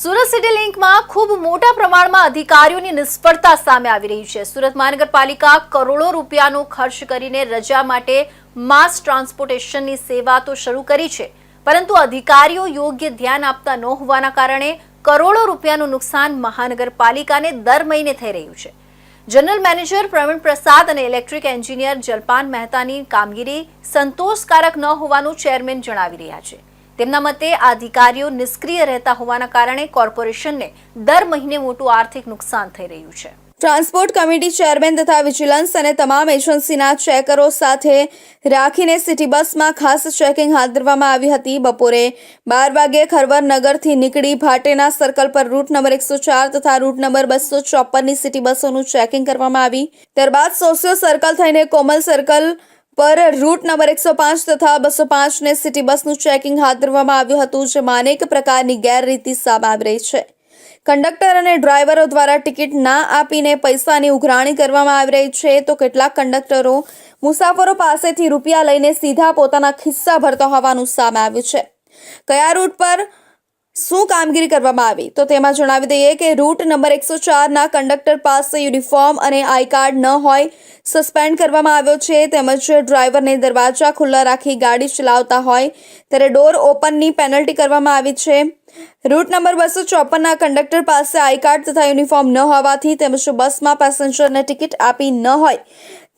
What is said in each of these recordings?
Surat city લિંકમાં ખૂબ મોટા પ્રમાણમાં અધિકારીઓની નિષ્ફળતા સામે આવી રહી છે। સુરત મહાનગરપાલિકા કરોડો રૂપિયાનો ખર્ચ કરીને રજા માટે માસ ટ્રાન્સપોર્ટેશનની સેવા તો શરૂ કરી છે, પરંતુ અધિકારીઓ યોગ્ય ધ્યાન આપતા ન હોવાના કારણે કરોડો રૂપિયાનું નુકસાન મહાનગરપાલિકાને દર મહિને થઈ રહ્યું છે। જનરલ મેનેજર પ્રવીણ પ્રસાદ અને ઇલેક્ટ્રિક એન્જિનિયર જલપાન મહેતાની કામગીરી સંતોષકારક ન હોવાનું ચેરમેન જણાવી રહ્યા છે। તેમના મતે અધિકારીઓ નિષ્ક્રિય રહેતા હોવાના કારણે કોર્પોરેશનને દર મહિને મોટું આર્થિક નુકસાન થઈ રહ્યું છે। ટ્રાન્સપોર્ટ કમિટી ચેરમેન તથા વિજિલન્સ અને તમામ એજન્સીના ચેકરો સાથે રાખીને સિટી બસમાં ખાસ ચેકિંગ હાથ ધરવામાં આવી હતી। બપોરે 12 વાગ્યે ખરવર નગરથી નીકળી ભાટેના સર્કલ પર રૂટ નંબર 104 તથા રૂટ નંબર 254ની સિટી બસોનું ચેકિંગ કરવામાં આવી। ત્યારબાદ સોસિયો સર્કલ થઈને કોમલ સર્કલ પર રૂટ નંબર 105 તથા 205ને સિટી બસનું ચેકિંગ હાથ ધરવામાં આવ્યું હતું, જેમાં અનેક પ્રકારની ગેરરીતિ સામે આવી રહી છે। કંડક્ટર અને ડ્રાઈવરો દ્વારા ટિકિટ ના આપીને પૈસાની ઉઘરાણી કરવામાં આવી રહી છે, તો કેટલાક કંડક્ટરો મુસાફરો પાસેથી રૂપિયા લઈને સીધા પોતાના ખિસ્સા ભરતા હોવાનું સામે આવ્યું છે। કયા રૂટ પર શું કામગીરી કરવામાં આવી તો તેમાં જણાવી દઈએ કે રૂટ નંબર 104ના કંડક્ટર પાસે યુનિફોર્મ અને આઈ કાર્ડ ન હોય સસ્પેન્ડ કરવામાં આવ્યો છે, તેમજ ડ્રાઈવરને દરવાજા ખુલ્લા રાખી ગાડી ચલાવતા હોય ત્યારે ડોર ઓપનની પેનલ્ટી કરવામાં આવી છે। રૂટ નંબર 254ના કંડક્ટર પાસે આઈ કાર્ડ તથા યુનિફોર્મ ન હોવાથી તેમજ બસમાં પેસેન્જરને ટિકિટ આપી ન હોય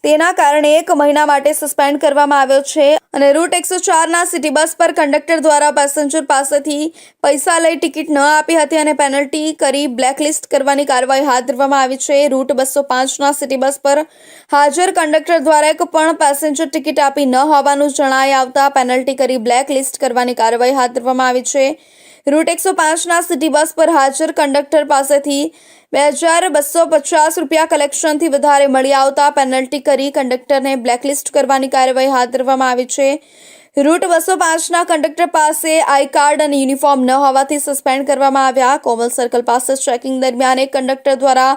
તેના કારણે 1 મહિના માટે સસ્પેન્ડ કરવામાં આવ્યો છે। અને રૂટ 104ના સિટી બસ પર કંડક્ટર દ્વારા પેસેન્જર પાસેથી પૈસા લઈ ટિકિટ ન આપી હતી અને પેનલ્ટી કરી બ્લેકલિસ્ટ કરવાની કાર્યવાહી હાથ ધરવામાં આવી છે। રૂટ 205ના સિટી બસ પર હાજર કંડક્ટર દ્વારા એક પણ પેસેન્જર ટિકિટ આપી ન હોવાનું જણાઈ આવતા પેનલ્ટી કરી બ્લેકલિસ્ટ કરવાની કાર્યવાહી હાથ ધરવામાં આવી છે। રૂટ 105ના સિટી બસ પર હાજર કંડક્ટર પાસેથી 2250 રૂપિયા કલેક્શનથી વધારે મળી આવતા પેનલ્ટી કરી કંડક્ટરને બ્લેકલિસ્ટ કરવાની કાર્યવાહી હાથ ધરવામાં આવી છે। રૂટ 205ના કંડક્ટર પાસે આઈ કાર્ડ અને યુનિફોર્મ ન હોવાથી સસ્પેન્ડ કરવામાં આવ્યા। કોમલ સર્કલ પાસે ચેકિંગ દરમિયાન એક કંડક્ટર દ્વારા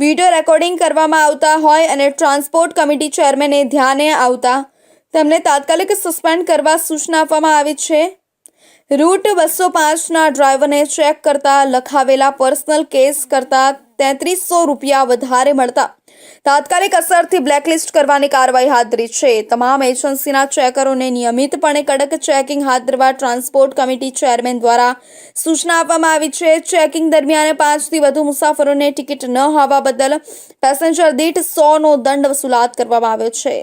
વિડીયો રેકોર્ડિંગ કરવામાં આવતા હોય અને ટ્રાન્સપોર્ટ કમિટી ચેરમેને ધ્યાને આવતા તેમને તાત્કાલિક સસ્પેન્ડ કરવા સૂચના આપવામાં આવી છે। રૂટ 205ના ડ્રાઈવરને ચેક કરતા લખાવેલા પર્સનલ કેસ કરતા 3300 રૂપિયા વધારે મળતા તાત્કાલિક અસરથી બ્લેકલિસ્ટ કરવાની કાર્યવાહી હાથ ધરી છે। તમામ એજન્સીના ચેકરોને નિયમિતપણે કડક ચેકિંગ હાથ ધરવા ટ્રાન્સપોર્ટ કમિટી ચેરમેન દ્વારા સૂચના આપવામાં આવી છે। ચેકિંગ દરમિયાન 5થી વધુ મુસાફરોને ટિકિટ ન હોવા બદલ પેસેન્જર દીઠ 100નો દંડ વસૂલાત કરવામાં આવ્યો છે।